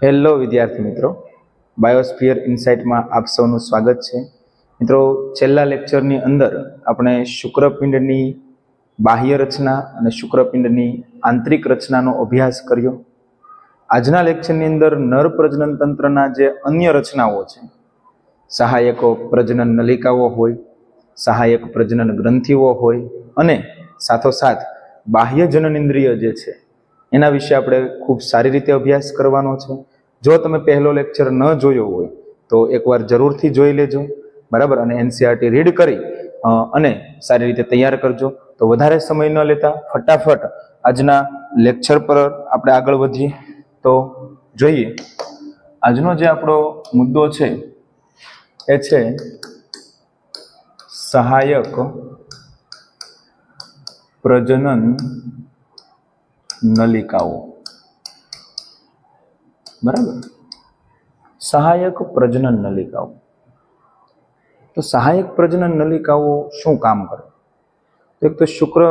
Hello વિદ્યાર્થી મિત્રો, biosphere ઇનસાઇટમાં આપ સૌનું સ્વાગત છે. મિત્રો, છેલ્લા લેક્ચરની અંદર આપણે શુક્રપિંડની બાહ્ય રચના અને શુક્રપિંડની આંતરિક રચનાનો અભ્યાસ કર્યો. આજના લેક્ચરની અંદર નર પ્રજનન તંત્રના જે અન્ય રચનાઓ છે, સહાયકો પ્રજનન નલિકાઓ હોય, સહાયક પ્રજનન ગ્રંથિઓ હોય અને સાથોસાથ બાહ્ય જનનેન્દ્રિય જે છે એના વિશે આપણે ખૂબ સારી રીતે અભ્યાસ કરવાનો છે. જો તમે પહેલો લેક્ચર ન જોયો હોય તો એકવાર જરૂરથી જોઈ લેજો, બરાબર, અને એનસીઆરટી રીડ કરી અને સારી રીતે તૈયાર કરજો. તો વધારે સમય ન લેતા ફટાફટ આજના લેક્ચર પર આપણે આગળ વધીએ. તો જોઈએ, આજનો જે આપણો મુદ્દો છે એ છે સહાયક પ્રજનન નલિકાઓ. બરાબર, સહાયક પ્રજનન નલિકાઓ. તો સહાયક પ્રજનન નલિકાઓ શું કામ કરે? એક તો શુક્ર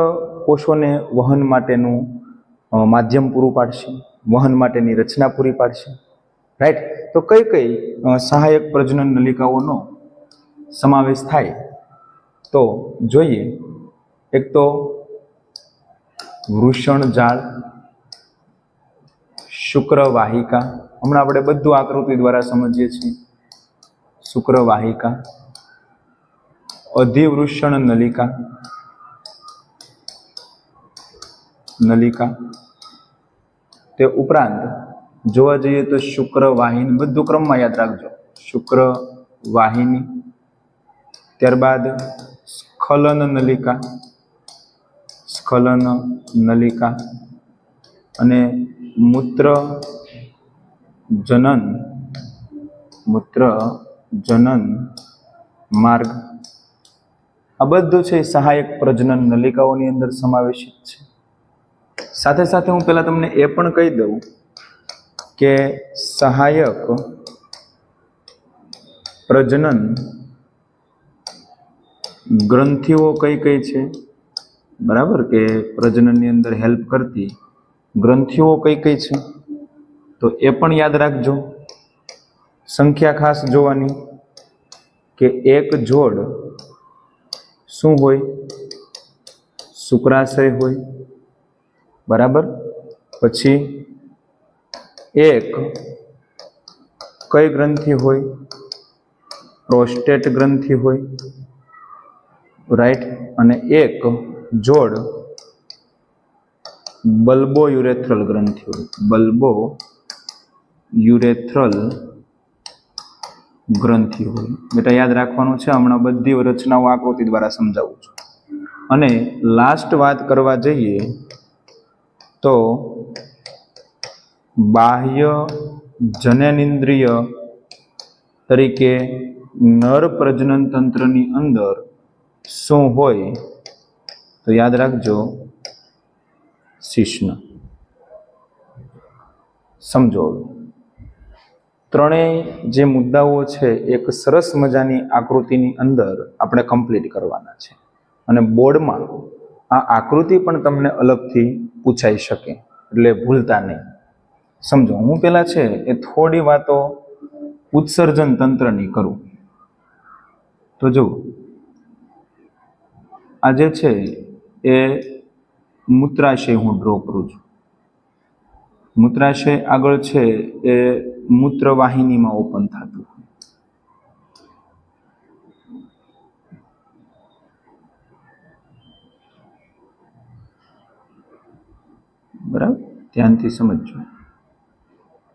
કોષોને વહન માટેનું માધ્યમ પૂરું પાડશે, વહન માટેની રચના પૂરી પાડશે, રાઈટ. તો કઈ કઈ સહાયક પ્રજનન નલિકાઓનો સમાવેશ થાય તો જોઈએ. એક તો વૃષણ જાળ, શુક્રવાહિકા, હમણાં આપણે બધું આકૃતિ દ્વારા સમજીએ છીએ. શુક્રવાહિકા, અધિવૃષણ નલિકા. તે ઉપરાંત જોવા જઈએ તો શુક્રવાહિની, બધું ક્રમમાં યાદ રાખજો. શુક્રવાહિની, ત્યારબાદ સ્ખલન નલિકા અને મૂત્ર જનન માર્ગ. આ બધું છે સહાયક પ્રજનન નલિકાઓની અંદર સમાવેશિત છે. સાથે સાથે હું પહેલા તમને એ પણ કહી દઉં કે સહાયક પ્રજનન ગ્રંથિઓ કઈ કઈ છે, બરાબર, કે પ્રજનનની અંદર હેલ્પ કરતી ગ્રંથિઓ કઈ કઈ છે તો એ પણ યાદ રાખજો. સંખ્યા ખાસ જોવાની કે એક જોડ શું હોય? શુક્રાશય હોય, બરાબર. પછી એક કઈ ગ્રંથિ હોય? પ્રોસ્ટેટ ગ્રંથિ હોય, રાઈટ. અને એક જોડ બલ્બો યુરેથ્રલ ગ્રંથિ હોય, બલ્બો યુરેથ્રલ ગ્રંથિ હોય. બેટા યાદ રાખવાનું છે. હમણાં બધી રચનાઓ આકૃતિ દ્વારા સમજાવું છું. અને લાસ્ટ વાત કરવા જઈએ તો બાહ્ય જનનેન્દ્રિય તરીકે નર પ્રજનન તંત્રની અંદર શું હોય તો યાદ રાખજો, શિશ્ન. સમજો, ત્રણેય જે મુદ્દાઓ છે એક સરસ મજાની આકૃતિની અંદર આપણે કમ્પ્લીટ કરવાના છે. અને બોર્ડમાં આ આકૃતિ પણ તમને અલગથી પૂછાઈ શકે, એટલે ભૂલતા નહીં. સમજો, હું પેલા છે એ થોડી વાતો ઉત્સર્જન તંત્રની કરું. તો જો આ જે છે એ મૂત્રાશય હું ડ્રો કરું છું. મૂત્રાશય આગળ છે એ મૂત્રવાહિનીમાં ઓપન થતું. બરાબર, ધ્યાનથી સમજજો.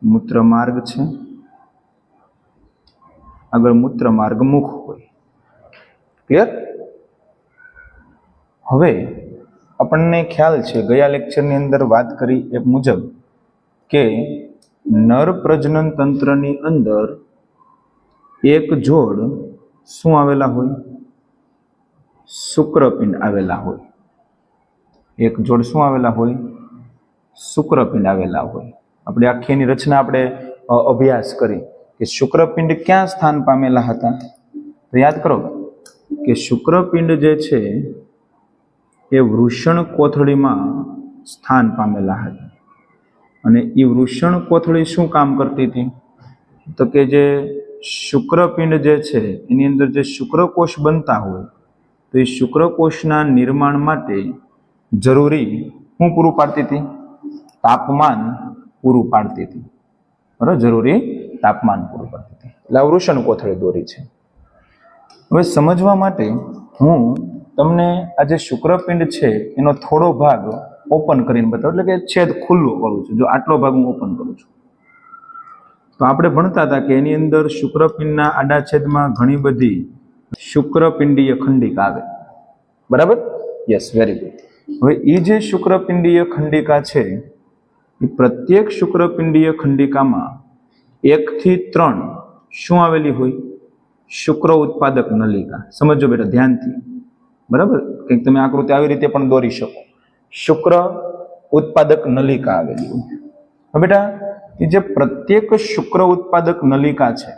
મૂત્ર માર્ગ છે, આગળ મૂત્ર માર્ગ મુખ હોય. ક્લિયર? હવે આપણને ખ્યાલ છે, ગયા લેક્ચરની અંદર વાત કરી એ મુજબ કે નર પ્રજનન તંત્રની અંદર એક જોડ શું આવેલા હોય? શુક્રપિંડ આવેલા હોય. એક જોડ શું આવેલા હોય? શુક્રપિંડ આવેલા હોય. આપણે આખીની રચના આપણે અભ્યાસ કરી કે શુક્રપિંડ ક્યાં સ્થાન પામેલા હતા. તો યાદ કરો કે શુક્રપિંડ જે છે એ વૃષણ કોથળીમાં સ્થાન પામેલા હતા. અને એ વૃષણ કોથળી શું કામ કરતી હતી? તો કે જે શુક્રપિંડ જે છે એની અંદર જે શુક્રકોષ બનતા હોય તો એ શુક્રકોષના નિર્માણ માટે જરૂરી શું પૂરું પાડતી હતી? તાપમાન પૂરું પાડતી હતી. બરાબર, જરૂરી તાપમાન પૂરું પાડતી હતી. એટલે આ વૃષણ કોથળી દોરી છે. હવે સમજવા માટે હું તમને આ જે શુક્રપિંડ છે એનો થોડો ભાગ ઓપન કરીને બતાવું, એટલે કે છેદ ખુલ્લો કરું છું. જો આટલો ભાગ હું ઓપન કરું છું તો આપણે ભણતા હતા કે એની અંદર શુક્રપિંડના આડા છેદમાં ઘણી બધી શુક્રપિંડીય ખંડિકા આવે. બરાબર? Yes, very good. હવે એ જે શુક્રપિંડીય ખંડિકા છે એ પ્રત્યેક શુક્રપિંડીય ખંડિકામાં 1 થી 3 શું આવેલી હોય? શુક્ર ઉત્પાદક નલિકા. સમજો બેટા ધ્યાનથી. બરાબર, કંઈક તમે આકૃતિ આવી રીતે પણ દોરી શકો. શુક્ર ઉત્પાદક નલિકા આવેલી હોય. હવે બેટા એ જે પ્રત્યેક શુક્ર ઉત્પાદક નલિકા છે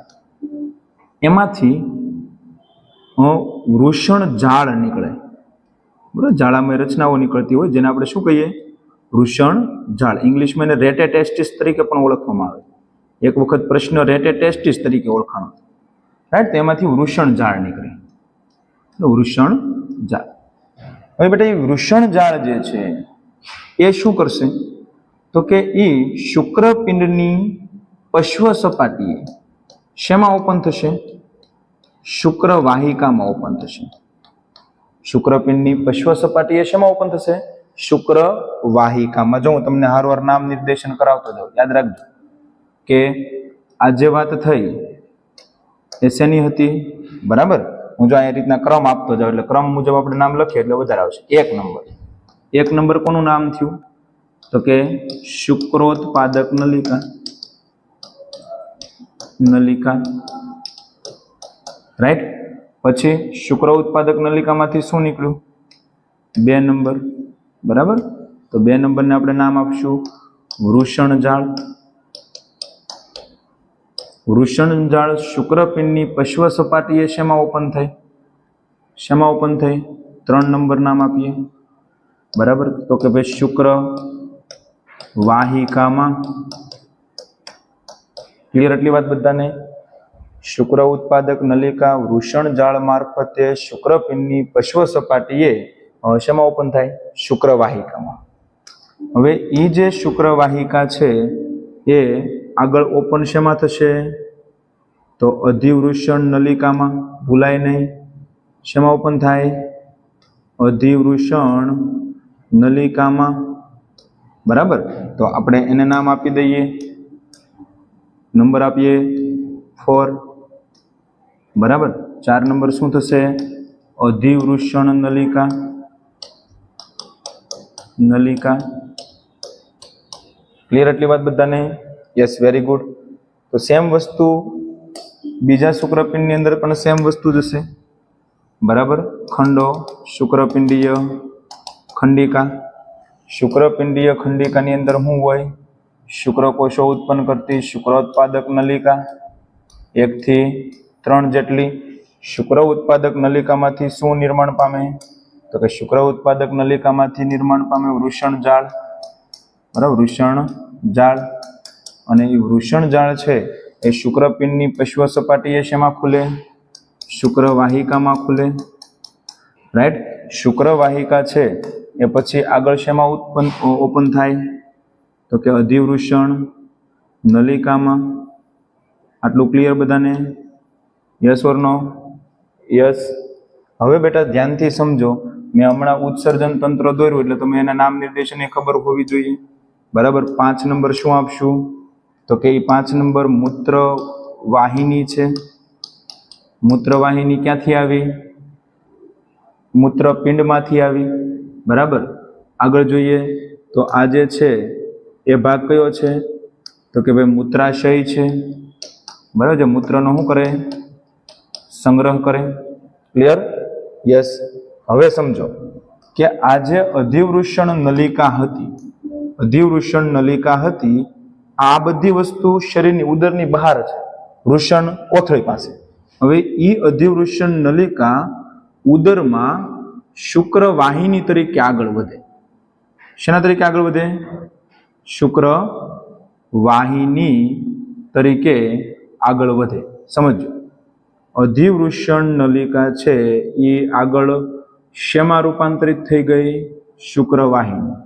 એમાંથી વૃષણ જાળ નીકળે. બરાબર, જાળામાં રચનાઓ નીકળતી હોય જેને આપણે શું કહીએ? વૃષણ જાળ. ઇંગ્લિશમાં એને રેટેટેસ્ટિસ તરીકે પણ ઓળખવામાં આવે. એક વખત પ્રશ્ન રેટેટેસ્ટિસ તરીકે ઓળખાણો, રાઈટ? તો એમાંથી વૃષણ જાળ નીકળે. વૃષણ જાળ. હવે બેટા એ વૃષણ જાળ જે છે એ શું કરશે? તો કે એ શુક્રપિંડની પશ્વ સપાટીએ શેમાં ઓપન થશે? શુક્ર વાહિકામાં ઓપન થશે. શુક્રપિંડની પશ્વ સપાટીએ શેમાં ઓપન થશે? શુક્ર વાહિકામાં. જો હું તમને હારવાર નામ નિર્દેશન કરાવતો જાઉં, યાદ રાખજો કે આ જે વાત થઈ એ શેની હતી? બરાબર, હું જો આ રીતના ક્રમ આપતો જાઉં એટલે ક્રમ મુજબ આપણે નામ લખીએ એટલે વધારે આવશે. 1 નંબર કોનું નામ થયું? તો કે શુક્રોત્પાદક નલિકા. રાઈટ? પછી શુક્ર ઉત્પાદક નલિકામાંથી શું નીકળ્યું? 2 નંબર. બરાબર, તો 2 નંબરને આપણે નામ આપશું વૃષણ જાળ. વૃષણ જાળ શુક્રપિંડની પશ્વ સપાટીએ શેમાં ઓપન થઈ? શેમાં ઓપન થઈ? 3 નંબર નામ આપીએ. બરાબર, તો કે ભાઈ શુક્ર વાહિકામાં. ક્લિયર એટલી વાત બધાને? શુક્ર ઉત્પાદક નલિકા વૃષણ જાળ મારફતે શુક્રપિંડની પશ્વ સપાટીએ શેમાં ઓપન થાય? શુક્ર વાહિકામાં. હવે એ જે શુક્ર વાહિકા છે એ આગળ ઓપન શેમાં થશે? તો અધિવૃષણ નલિકામાં. ભૂલાય નહીં. શેમાં ઓપન થાય? અધિવૃષણ નલિકામાં. બરાબર, તો આપણે એને નામ આપી દઈએ, નંબર આપીએ 4. બરાબર, 4 નંબર શું થશે? અધિવૃષણ નલિકા. ક્લિયર એટલી વાત બધાને? Yes, very good. તો સેમ વસ્તુ બીજા શુક્રપિંડની અંદર પણ સેમ વસ્તુ જશે. બરાબર, ખંડો શુક્રપિંડીય ખંડિકા. શુક્રપિંડીય ખંડિકાની અંદર શું હોય? શુક્રકોષો ઉત્પન્ન કરતી શુક્રોત્પાદક નલિકા 1 થી 3 જેટલી. શુક્ર ઉત્પાદક નલિકામાંથી શું નિર્માણ પામે? તો કે શુક્ર ઉત્પાદક નલિકામાંથી નિર્માણ પામે વૃષણ જાળ. બરાબર, વૃષણ જાળ. અને એ વૃષણ જાળ છે એ શુક્રપિંડની પશ્વ સપાટીએ શેમાં ખુલે? શુક્ર વાહિકામાં ખુલે. રાઈટ? શુક્ર વાહિકા છે એ પછી આગળ શેમાં ઓપન થાય? તો કે અધિવૃષણ નલિકામાં. આટલું ક્લિયર બધાને? Yes or no? યસ. હવે બેટા ધ્યાનથી સમજો, મેં હમણાં ઉત્સર્જન તંત્ર દોર્યું એટલે તમે એના નામ નિર્દેશન ખબર હોવી જોઈએ. બરાબર, 5 નંબર શું આપશું? તો કે એ 5 નંબર મૂત્ર વાહિની છે. મૂત્ર વાહિની ક્યાંથી આવી? મૂત્રપિંડમાંથી આવી. બરાબર, આગળ જોઈએ તો આ જે છે એ ભાગ કયો છે? તો કે ભાઈ મૂત્રાશય છે. બરાબર, જે મૂત્રનો શું કરે? સંગ્રહ કરે. ક્લિયર? યસ. હવે સમજો કે આ જે અધિવૃષણ નલિકા હતી, આ બધી વસ્તુ શરીરની ઉદરની બહાર છે, વૃષણ કોથળી પાસે. હવે એ અધિવૃષણ નલિકા ઉદરમાં શુક્ર વાહિની તરીકે આગળ વધે. શેના તરીકે આગળ વધે? શુક્ર વાહિની તરીકે આગળ વધે. સમજો, અધિવૃષણ નલિકા છે એ આગળ શેમાં રૂપાંતરિત થઈ ગઈ? શુક્રવાહિની.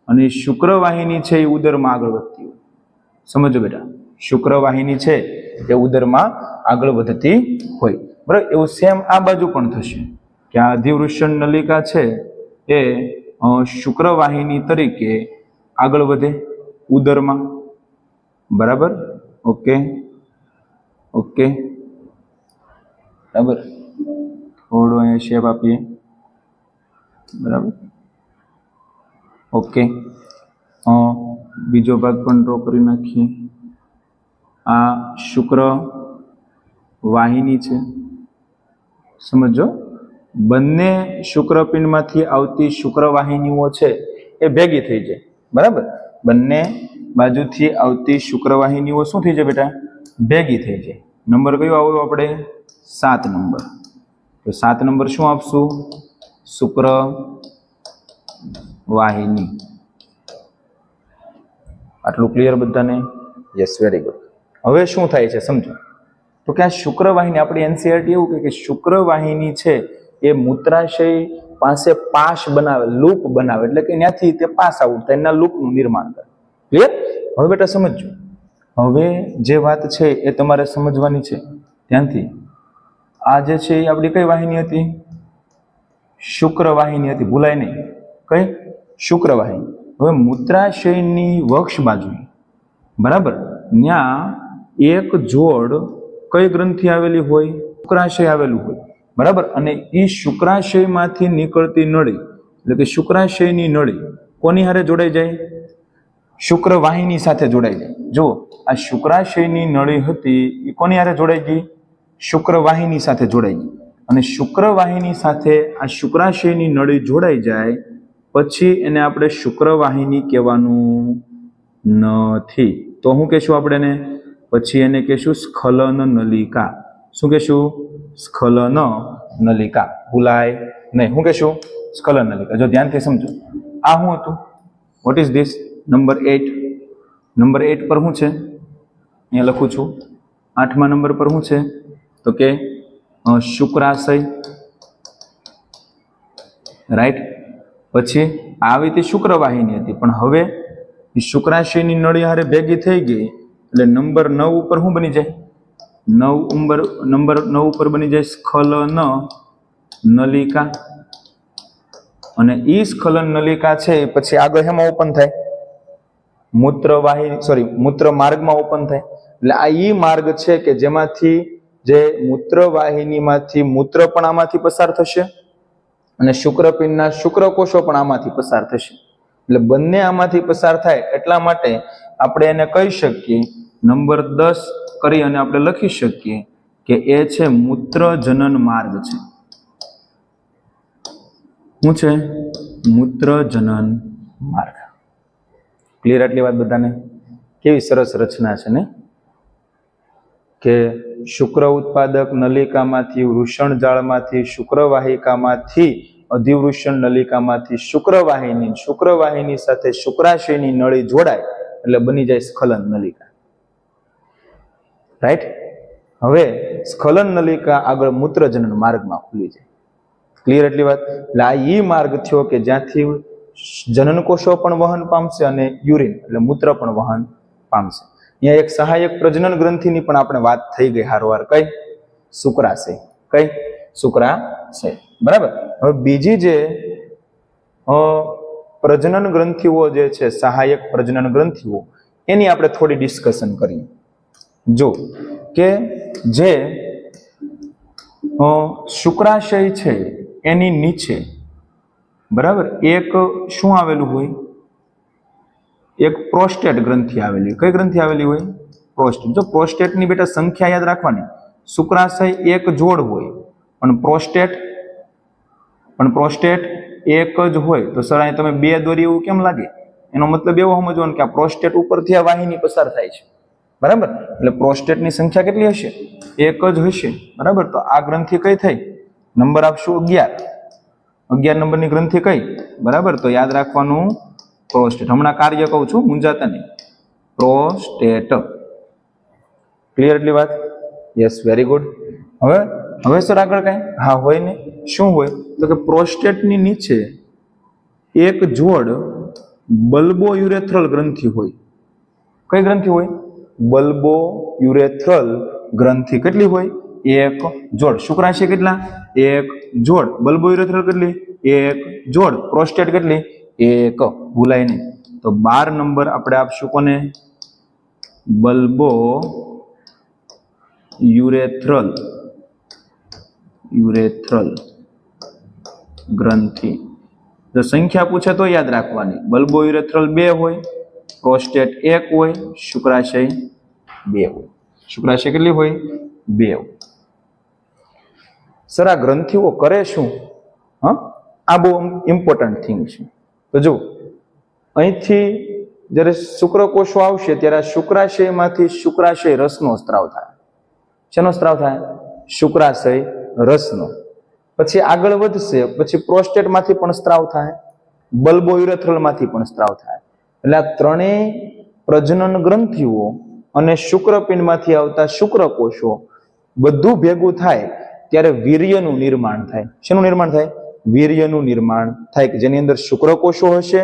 અને શુક્રવાહિની છે એ ઉદરમાં આગળ વધતી હોય. સમજો બેટા, શુક્રવાહિની છે એ ઉદરમાં આગળ વધતી હોય. બરાબર, એવું સેમ આ બાજુ પણ થશે કે આ અધિવૃષણ નલિકા છે એ શુક્રવાહિની તરીકે આગળ વધે ઉદરમાં. બરાબર, ઓકે ઓકે, બરાબર. થોડો અહીંયા શેપ આપીએ. બરાબર, ઓકે. બીજો ભાગ પણ ડ્રો કરી નાખીએ. આ શુક્ર વાહિની છે. સમજો, બંને શુક્રપિંડમાંથી આવતી શુક્રવાહિનીઓ છે એ ભેગી થઈ જાય. બરાબર, બંને બાજુથી આવતી શુક્રવાહિનીઓ શું થઈ જાય બેટા? ભેગી થઈ જાય. નંબર કયો આવ્યો આપણે? 7 નંબર. તો 7 નંબર શું આપશું? શુક્ર વાહિની. આટલું ક્લિયર બધાને? Yes, very good. હવે શું થાય છે સમજો. તો કે આ શુક્રવાહિની, આપણી એનસીઈઆરટી એવું કહે કે શુક્રવાહિની છે એ મૂત્રાશય પાસે પાશ બનાવે, લૂપ બનાવે, એટલે કે ત્યાંથી તે પાસ આઉટ થાય, એના લૂપનું નિર્માણ કરે. ક્લિયર? હવે બેટા સમજો, હવે જે વાત છે એ તમારે સમજવાની છે. ત્યાંથી આ જે છે એ આપણી કઈ વાહિની હતી? શુક્રવાહિની હતી, ભૂલાય નહીં. કઈ? શુક્રવાહિની. હવે મૂત્રાશયની વક્ષ બાજુ, બરાબર, ત્યાં એક જોડ કઈ ગ્રંથિ આવેલી હોય? શુક્રાશય આવેલું હોય. બરાબર, અને એ શુક્રાશયમાંથી નીકળતી નળી, એટલે કે શુક્રાશયની નળી કોની હારે જોડાઈ જાય? શુક્રવાહિની સાથે જોડાઈ જાય. જો આ શુક્રાશયની નળી હતી એ કોની હારે જોડાઈ ગઈ? શુક્રવાહિની સાથે જોડાઈ ગઈ. અને શુક્રવાહિની સાથે આ શુક્રાશયની નળી જોડાઈ જાય પછી એને આપણે શુક્રવાહિની કહેવાનું નથી. તો શું કહેશું આપણે એને? પછી એને કહેશું સ્ખલન નલિકા. શું કહેશું? સ્ખલન નલિકા. ભૂલાય નહીં. શું કહેશું? સ્ખલન નલિકા. જો ધ્યાનથી સમજો, આ શું હતું? What is this? Number 8. Number 8 પર શું છે? અહીંયા લખું છું. 8મા નંબર પર શું છે? તો કે શુક્રાશય. રાઈટ. પછી આવી તે શુક્રવાહિની હતી, પણ હવે શુક્રાશયની નળી હારે ભેગી થઈ ગઈ એટલે નંબર 9 ઉપર શું બની જાય? નંબર 9 ઉપર બની જાય સ્ખલન નલિકા. અને ઈ સ્ખલન નલિકા છે પછી આગળ હેમાં ઓપન થાય? મૂત્ર માર્ગમાં ઓપન થાય. એટલે આ ઈ માર્ગ છે કે જેમાંથી જે મૂત્રવાહિનીમાંથી મૂત્ર પણ આમાંથી પસાર થશે અને શુક્રપિંડના શુક્રકોષો પણ આમાંથી પસાર થશે. એટલે બંને આમાંથી પસાર થાય એટલા માટે આપણે એને કહી શકીએ, નંબર 10 કરી અને આપણે લખી શકીએ કે એ છે મૂત્ર જનન માર્ગ છે. શું છે? મૂત્ર જનન માર્ગ. ક્લિયર? આટલી વાત બધાને? કેવી સરસ રચના છે ને, કે શુક્ર ઉત્પાદક નલિકામાંથી, વૃષણ જાળમાંથી, શુક્રવાહિકામાંથી, અધિવૃષણ નલિકામાંથી શુક્રવાહિની, શુક્રવાહિની સાથે શુક્રાશયની નળી જોડાય એટલે બની જાય સ્ખલન નલિકા. રાઈટ? હવે સ્ખલન નલિકા આગળ મૂત્રજનન માર્ગમાં ખુલી જાય. ક્લિયર? એટલી વાત? એટલે આ ઈ માર્ગ થયો કે જ્યાંથી જનન કોષો પણ વહન પામશે અને યુરિન એટલે મૂત્ર પણ વહન પામશે. અહીંયા એક સહાયક પ્રજનન ગ્રંથિની પણ આપણે વાત થઈ ગઈ હારવાર. કઈ? શુક્રાશય. કઈ? શુક્રાશય. બરાબર. હવે બીજી જે પ્રજનન ગ્રંથિઓ જે છે, સહાયક પ્રજનન ગ્રંથિઓ, એની આપણે થોડી ડિસ્કશન કરીએ. જો કે જે શુક્રાશય છે એની નીચે, બરાબર, એક શું આવેલું હોય? એક પ્રોસ્ટેટ ગ્રંથિ આવેલી. કઈ ગ્રંથિ આવેલી હોય? પ્રોસ્ટેટ. જો પ્રોસ્ટેટની બેટા સંખ્યા યાદ રાખવાની. શુક્રાશય એક જોડ હોય પણ પ્રોસ્ટેટ એક જ હોય તો સર અહીં તમે 2 દોરી એવું કેમ લાગે? એનો મતલબ એવો સમજવાનો કે આ પ્રોસ્ટેટ ઉપરથી આ વાહિની પસાર થાય છે. બરાબર? એટલે પ્રોસ્ટેટની સંખ્યા કેટલી હશે? એક જ હશે. બરાબર? તો આ ગ્રંથિ કઈ થઈ? નંબર આપશું 11. 11 નંબરની ગ્રંથિ કઈ? બરાબર? તો યાદ રાખવાનું પ્રોસ્ટેટ. હમણાં કાર્ય કહું છું, મૂંઝાતા નહીં. પ્રોસ્ટેટ. ક્લિયર એટલી વાત? Yes, very good. હવે સર આગળ કઈ? હા, હોય ને. શું હોય? તો કે પ્રોસ્ટેટની નીચે એક જોડ બલ્બો યુરેથ્રલ ગ્રંથિ હોય. કઈ ગ્રંથિ હોય? બલ્બો યુરેથ્રલ ગ્રંથિ. કેટલી હોય? એક જોડ. શુક્રાશય કેટલા? એક જોડ. બલ્બો યુરેથ્રલ કેટલી? એક જોડ. પ્રોસ્ટેટ કેટલી? એક. ભૂલાય નહીં. તો 12 નંબર આપણે આપશું કોને? બલ્બો યુરેથ્રલ ગ્રંથિ. જો સંખ્યા પૂછે તો યાદ રાખવાની. બલ્બો યુરેથ્રલ 2 હોય, પ્રોસ્ટેટ 1 હોય, શુક્રાશય 2 હોય. શુક્રાશય કેટલી હોય? 2 હોય. સર આ ગ્રંથિઓ કરે શું? આ બહુ ઇમ્પોર્ટન્ટ થિંગ છે. તો જો અહીંથી જ્યારે શુક્રકોષો આવશે ત્યારે આ શુક્રાશયમાંથી શુક્રાશય રસનો સ્ત્રાવ થાય. શેનો સ્ત્રાવ થાય? શુક્રાશય રસનો. પછી આગળ વધશે, પછી પ્રોસ્ટેટમાંથી પણ સ્ત્રાવ થાય, બલ્બો યુરેથ્રલમાંથી પણ સ્ત્રાવ થાય. એટલે આ ત્રણેય પ્રજનન ગ્રંથિઓ અને શુક્રપિંડમાંથી આવતા શુક્રકોષો બધું ભેગું થાય ત્યારે વીર્યનું નિર્માણ થાય. શેનું નિર્માણ થાય? વીર્યનું નિર્માણ થાય, કે જેની અંદર શુક્રકોષો હશે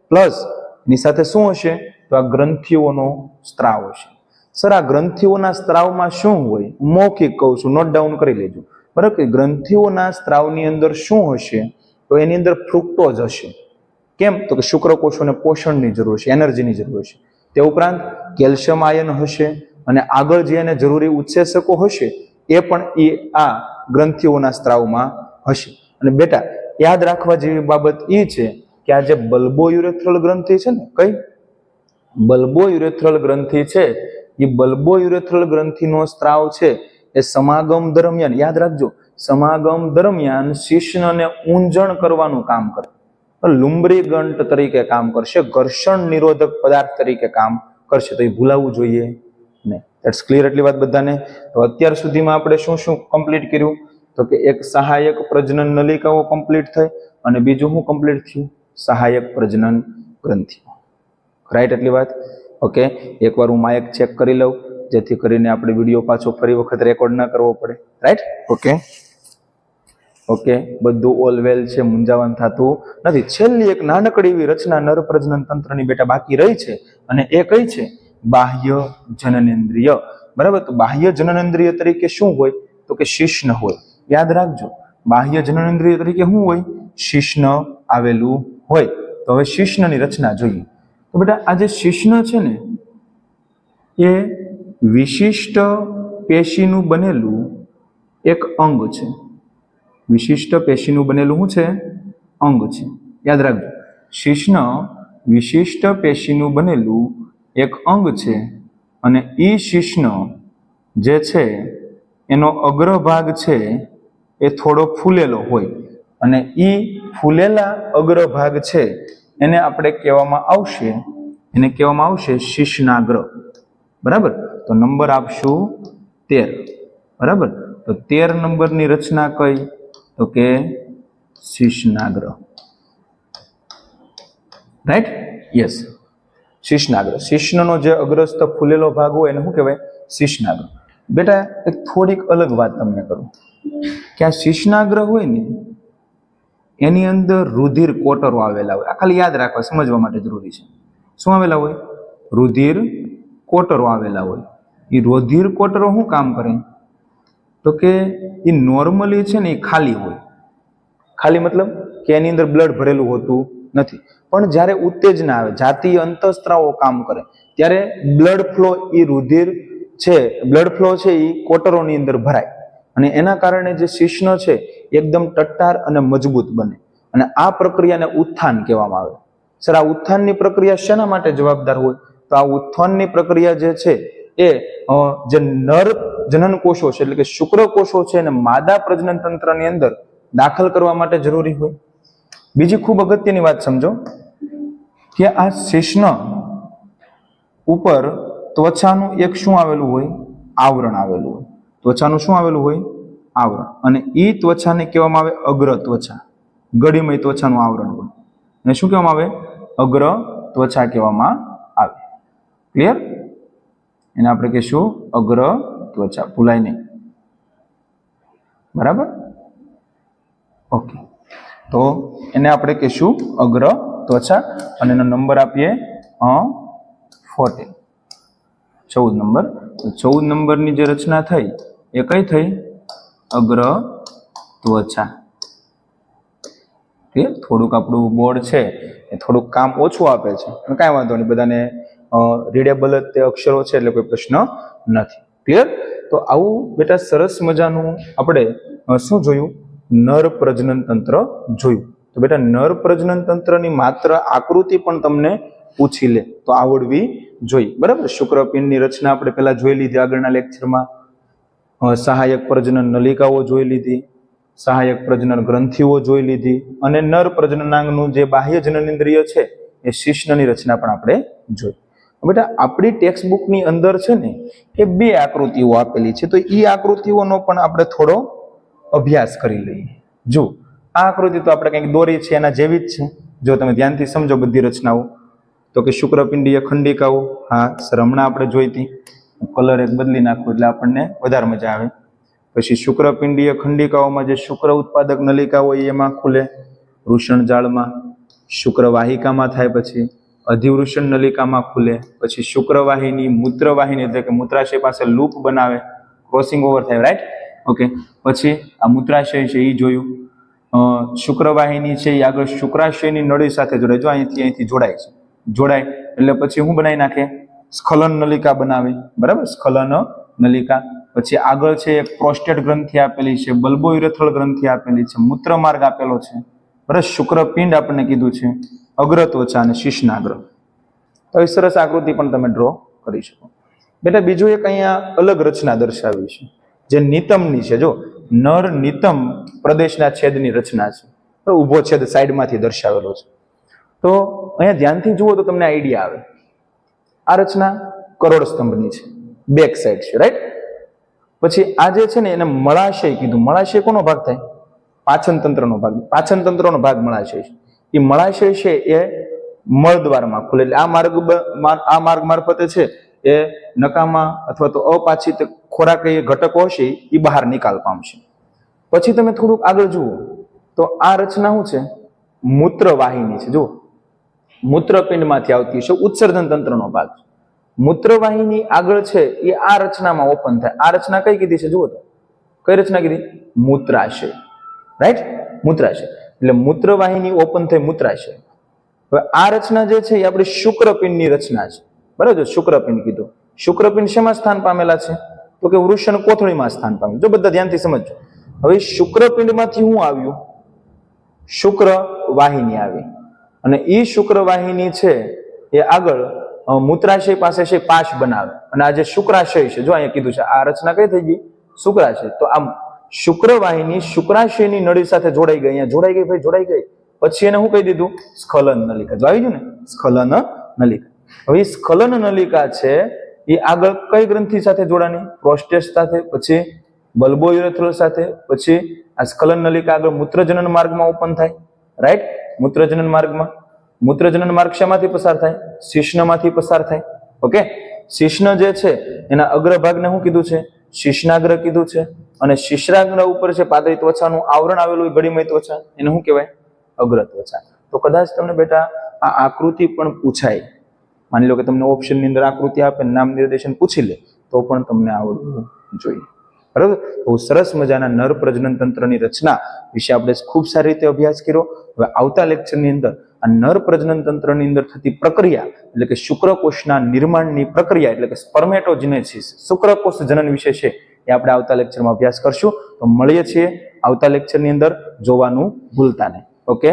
પ્લસ એની સાથે શું હશે? તો આ ગ્રંથિઓનો સ્ત્રાવ હશે. સર આ ગ્રંથિઓના સ્ત્રાવમાં શું હોય? મૌખિક કહું છું, નોટ ડાઉન કરી લેજો. બરાબર કે ગ્રંથિઓના સ્ત્રાવની અંદર શું હશે? તો એની અંદર ફ્રુક્ટોઝ હશે. કેમ? તો કે શુક્રકોષોને પોષણની જરૂર છે, એનર્જીની જરૂર છે. તે ઉપરાંત કેલ્શિયમ આયન હશે અને આગળ જે એને જરૂરી ઉત્સેચકો હશે એ પણ આ ગ્રંથિઓના સ્ત્રાવમાં હશે. અને બેટા યાદ રાખવા જેવી બાબત એ છે કે આ જે બલ્બો યુરેથ્રલ ગ્રંથિ છે ને, કઈ બલ્બો યુરેથ્રલ ગ્રંથિ છે, એ બલ્બો યુરેથ્રલ ગ્રંથિનો સ્ત્રાવ છે એ સમાગમ દરમિયાન, યાદ રાખજો, સમાગમ દરમિયાન શિશ્નને ઊંજણ કરવાનું કામ કરે, લુમ્બ્રિગન્ટ તરીકે કામ કરશે, ઘર્ષણ નિરોધક પદાર્થ તરીકે કામ કરશે. તો એ ભૂલાવવું જોઈએ નહીં. ધેટ્સ ક્લિયર એટલી વાત બધાને? તો અત્યાર સુધીમાં આપણે શું શું કમ્પ્લીટ કર્યું? તો કે એક સહાયક પ્રજનન નલિકાઓ કમ્પ્લીટ થઈ અને બીજું શું કમ્પ્લીટ થયું? સહાયક પ્રજનન ગ્રંથિઓ. રાઈટ એટલી વાત? ઓકે, એકવાર હું માઇક ચેક કરી લઉં જેથી કરીને આપણે વિડીયો પાછો ફરી વખત રેકોર્ડ ના કરવો પડે. રાઈટ? ઓકે, બધું ઓલ વેલ છે, મૂંઝાવાનું થતું નથી. છેલ્લી એક નાનકડી એવી રચના નર પ્રજનન તંત્રની બેટા બાકી રહી છે અને એ કઈ છે? બાહ્ય જનનેન્દ્રિય. બરાબર? તો બાહ્ય જનનેન્દ્રિય તરીકે શું હોય? તો કે શિશ્ન હોય. યાદ રાખજો, બાહ્ય જનનેન્દ્રિય તરીકે શું હોય? શિશ્ન આવેલું હોય. તો હવે શિશ્નની રચના જોઈએ. તો બેટા આ જે શિશ્ન છે ને એ વિશિષ્ટ પેશીનું બનેલું એક અંગ છે. વિશિષ્ટ પેશીનું બનેલું શું છે? અંગ છે. યાદ રાખજો, શિશ્ન વિશિષ્ટ પેશીનું બનેલું એક અંગ છે અને ઈ શિશ્ન જે છે એનો અગ્રભાગ છે એ થોડો ફૂલેલો હોય અને ઈ ફૂલેલા અગ્રભાગ છે એને આપણે કહેવામાં આવશે શિશ્નાગ્ર. બરાબર? તો નંબર આપશું 13. બરાબર? તો 13 નંબરની રચના કઈ? તો કે શિશ્નાગ્ર. રાઈટ? યસ, શિશ્નાગ્ર. શિશ્નનો જે અગ્રસ્થ ફૂલેલો ભાગ હોય એને શું કહેવાય? શિશ્નાગ્ર. બેટા એક થોડીક અલગ વાત તમને કરું કે આ શિશ્નાગ્ર હોય ને એની અંદર રુધિર કોટરો આવેલા હોય. આ ખાલી યાદ રાખવા, સમજવા માટે જરૂરી છે. શું આવેલા હોય? રુધિર કોટરો આવેલા હોય. એ રુધિર કોટરો શું કામ કરે? તો કે એ નોર્મલી છે ને એ ખાલી હોય. ખાલી મતલબ કે એની અંદર બ્લડ ભરેલું હોતું નથી. પણ જ્યારે ઉત્તેજના આવે, જાતીય અંતઃસ્ત્રાવો કામ કરે ત્યારે બ્લડ ફ્લો, એ રુધિર છે, બ્લડ ફ્લો છે એ કોટરોની અંદર ભરાય અને એના કારણે જે શિશ્ન છે એકદમ ટટ્ટાર અને મજબૂત બને અને આ પ્રક્રિયાને ઉત્થાન કહેવામાં આવે. સર આ ઉત્થાનની પ્રક્રિયા શેના માટે જવાબદાર હોય? તો આ ઉત્થાનની પ્રક્રિયા જે છે એ જે નર જનન કોષો છે એટલે કે શુક્રકોષો છે એને માદા પ્રજનન તંત્રની અંદર દાખલ કરવા માટે જરૂરી હોય. બીજી ખૂબ અગત્યની વાત સમજો કે આ શિશ્ન ઉપર ત્વચાનું એક શું આવેલું હોય? આવરણ આવેલું હોય. ત્વચાનું શું આવેલું હોય? આવરણ. અને એ ત્વચાને કહેવામાં આવે અગ્ર ત્વચા. ગળીમય ત્વચાનું આવરણ હોય અને શું કહેવામાં આવે? અગ્ર ત્વચા કહેવામાં આવે. ક્લિયર? એને આપણે કહીશું અગ્ર ત્વચા, ભૂલાય નહીં. બરાબર? ઓકે, તો એને આપણે કહીશું અગ્ર ત્વચા અને એનો નંબર આપીએ 14, 14 નંબર. 14 નંબરની જે રચના થઈ એ કઈ થઈ? અગ્ર ત્વચા. થોડુંક આપણું બોર્ડ છે એ થોડુંક કામ ઓછું આપે છે, પણ કાંઈ વાંધો નહીં, બધાને રીડેબલ જ તે અક્ષરો છે એટલે કોઈ પ્રશ્ન નથી. ક્લિયર? તો આવું બેટા સરસ મજાનું આપણે શું જોયું? નર પ્રજનન તંત્ર જોયું. તો બેટા નર પ્રજનન તંત્રની માત્ર આકૃતિ પણ તમને પૂછી લે તો આવડવી જોઈએ. બરાબર? શુક્રપિંડની રચના આપણે પહેલા જોઈ લીધી આગળના લેક્ચરમાં. સહાયક પ્રજનન નલિકાઓ જોઈ લીધી, સહાયક પ્રજનન ગ્રંથિઓ જોઈ લીધી, અને નર પ્રજનનાંગનું જે બાહ્ય જનનેન્દ્રિય છે એ શિશ્નની રચના પણ આપણે જોઈ. બેટા આપણી ટેક્સ્ટ બુકની અંદર છે ને એ 2 આકૃતિઓ આપેલી છે, તો એ આકૃતિઓનો પણ આપણે થોડો અભ્યાસ કરી લઈએ. જો આ આકૃતિ તો આપણે કંઈક દોરી છે એના જેવી જ છે, જો તમે ધ્યાનથી સમજો બધી રચનાઓ. તો કે શુક્રપિંડીય ખંડિકાઓ, હા સર હમણાં આપણે જોઈ હતી, કલર એક બદલી નાખો એટલે આપણને વધારે મજા આવે. પછી શુક્રપિંડીય ખંડિકાઓમાં જે શુક્ર ઉત્પાદક નલિકા હોય એમાં ખુલે વૃષણ જાળમાં, શુક્રવાહિકામાં થાય, પછી અધિવૃષણ નલિકામાં ખુલે, પછી શુક્રવાહિની મૂત્રવાહિની એટલે કે મૂત્રાશય પાસે લૂપ બનાવે, ક્રોસિંગ ઓવર થાય, રાઈટ? ઓકે, પછી આ મૂત્રાશય છે એ જોયું. શુક્રવાહિની છે એ આગળ શુક્રાશયની નળી સાથે જોડાય, જો અહીંથી જોડાય છે, જોડાય એટલે પછી શું બનાવી નાખે? સ્ખલન નલિકા બનાવે. બરાબર? સ્ખલન નલિકા. પછી આગળ છે એક પ્રોસ્ટેટ ગ્રંથિ આપેલી છે, બલ્બોયુરેથ્રલ ગ્રંથિ આપેલી છે, મૂત્રમાર્ગ આપેલો છે. બરાબર? શુક્રપિંડ આપણને કીધું છે, અગ્ર ત્વચા અને શિશ્નાગ્ર. તો એ સરસ આકૃતિ પણ તમે ડ્રો કરી શકો. બેટા બીજું એક અહીંયા અલગ રચના દર્શાવી છે જે નિતમની છે. જો નર નિતમ પ્રદેશના છેદની રચના છે, તો ઊભો છેદ સાઈડમાંથી દર્શાવેલો છે. તો અહીંયા ધ્યાનથી જુઓ તો તમને આઈડિયા આવે. આ રચના કરોડ સ્તંભની છે, બેક સાઈડ છે, રાઈટ? પછી આ જે છે ને એને મળાશય કીધું. મળાશય કોનો ભાગ થાય? પાચન તંત્રનો ભાગ. પાચન તંત્રનો ભાગ મળાશય છે. એ મળાશય છે એ મળદ્વારમાં ખુલે, એટલે આ માર્ગ મારફતે છે એ નકામા અથવા તો અપાચિત ખોરાક એ ઘટકો હશે એ બહાર નિકાલ પામશે. પછી તમે થોડુંક આગળ જુઓ તો આ રચના શું છે? મૂત્રવાહિની છે. જુઓ, મૂત્રપિંડમાંથી આવતી છે, ઉત્સર્જન તંત્રનો ભાગ. મૂત્રવાહિની આગળ છે એ આ રચનામાં ઓપન થાય. આ રચના કઈ કીધી છે? જુઓ તો કઈ રચના કીધી? મૂત્રાશય, રાઈટ? મૂત્રાશય એટલે મૂત્રવાહિની ઓપન થઈ મૂત્રાશય. હવે આ રચના જે છે એ આપણી શુક્રપિંડની રચના છે. બરાબર? શુક્રપિંડ કીધું. શુક્રપિંડ શેમાં સ્થાન પામેલા છે? તો કે વૃષણ કોથળીમાં સ્થાન પામે. જો બધા ધ્યાનથી સમજો. હવે શુક્રપિંડમાંથી શું આવ્યું? શુક્રવાહિની આવી, અને એ શુક્રવાહિની છે એ આગળ મૂત્રાશય પાસે છે પાશ બનાવે, અને આ જે શુક્રાશય છે, જો અહીંયા કીધું છે આ રચના કઈ થઈ ગઈ? શુક્રાશય. તો આ શુક્રવાહિની શુક્રાશયની નળી સાથે જોડાઈ ગઈ. અહીંયા જોડાઈ ગઈ ભાઈ, જોડાઈ ગઈ. પછી એને શું કહી દીધું? સ્ખલન નલિકા. જો આવી ગયું ને, સ્ખલન નલિકા. હવે સ્ખલન નલિકા છે એ આગળ કઈ ગ્રંથિ સાથે જોડાણી? પ્રોસ્ટેટ સાથે, પછી બલ્બોયુરેથ્રલ સાથે, પછી આ સ્ખલન નલિકા આગળ મૂત્રજનન માર્ગમાં ઓપન થાય, રાઈટ? મૂત્રજનન માર્ગમાં. મૂત્રજનન માર્ગ શેમાંથી પસાર થાય? શિશ્નમાંથી પસાર થાય. ઓકે, શિશ્ન જે છે એના અગ્રભાગને શું કીધું છે? શિશ્નાગ્ર કીધું છે. અને શિશ્નાગ્ર ઉપર છે પાતળી ત્વચાનું આવરણ આવેલું હોય, ગળીમય ત્વચા, એને શું કહેવાય? અગ્ર ત્વચા. તો કદાચ તમને બેટા આ આકૃતિ પણ પૂછાય. માની લો કે તમને ઓપ્શનની અંદર આકૃતિ આપે, નામ નિર્દેશન પૂછી લે, તો પણ તમને આવડવું જોઈએ. બરાબર? બહુ સરસ મજાના નર પ્રજનન તંત્રની રચના વિશે આપણે ખૂબ સારી રીતે અભ્યાસ કર્યો. હવે આવતા લેક્ચરની અંદર આ નર પ્રજનન તંત્રની અંદર થતી પ્રક્રિયા, એટલે કે શુક્રકોષના નિર્માણની પ્રક્રિયા, એટલે કે સ્પર્મેટોજેનેસિસ, શુક્રકોષ જનન વિશે છે, એ આપણે આવતા લેક્ચરમાં અભ્યાસ કરશું. તો મળીએ છીએ આવતા લેક્ચરની અંદર. જોવાનું ભૂલતા નહીં. ઓકે.